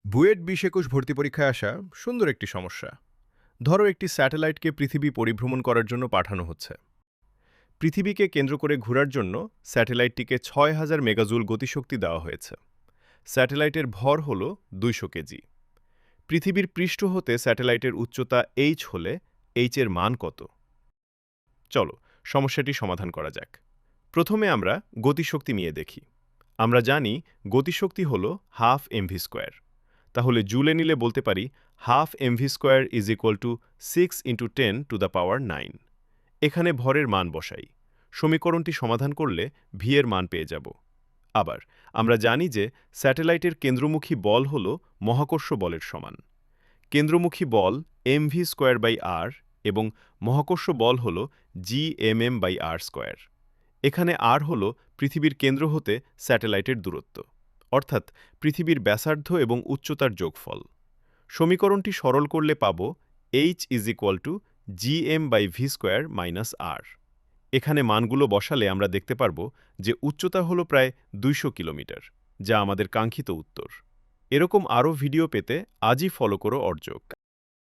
বুয়েট ২০২১ ভর্তি পরীক্ষায় আসা সুন্দর একটি সমস্যা। ধরো একটি স্যাটেলাইটকে পৃথিবী পরিভ্রমণ করার জন্য পাঠানো হচ্ছে। পৃথিবীকে কেন্দ্র করে ঘোরার জন্য স্যাটেলাইটটিকে ৬,০০০ মেগাজুল গতিশক্তি দেওয়া হয়েছে। স্যাটেলাইটের ভর হল ২০০ কেজি। পৃথিবীর পৃষ্ঠ হতে স্যাটেলাইটের উচ্চতা এইচ হলে এইচ এর মান কত? চলো সমস্যাটি সমাধান করা যাক। প্রথমে আমরা গতিশক্তি নিয়ে দেখি। আমরা জানি গতিশক্তি হল হাফ এমভি স্কোয়ার। তাহলে জুলে নিলে বলতে পারি half MV square is equal to 6 × 10⁹। এখানে ভরের মান বসাই। সমীকরণটি সমাধান করলে ভি এর মান পেয়ে যাব। আবার আমরা জানি যে স্যাটেলাইটের কেন্দ্রমুখী বল হল মহাকর্ষ বলের সমান। কেন্দ্রমুখী বল এমভি স্কোয়ার বাই আর এবং মহাকর্ষ বল হল Gmm/r²। এখানে আর হল পৃথিবীর কেন্দ্র হতে স্যাটেলাইটের দূরত্ব, অর্থাৎ পৃথিবীর ব্যাসার্ধ এবং উচ্চতার যোগফল। সমীকরণটি সরল করলে পাব h = Gm/v²-r। এখানে মানগুলো বসালে আমরা দেখতে পারব যে উচ্চতা হল প্রায় ২০০ কিলোমিটার, যা আমাদের কাঙ্ক্ষিত উত্তর। এরকম আরও ভিডিও পেতে আজই ফলো করো অর্জক।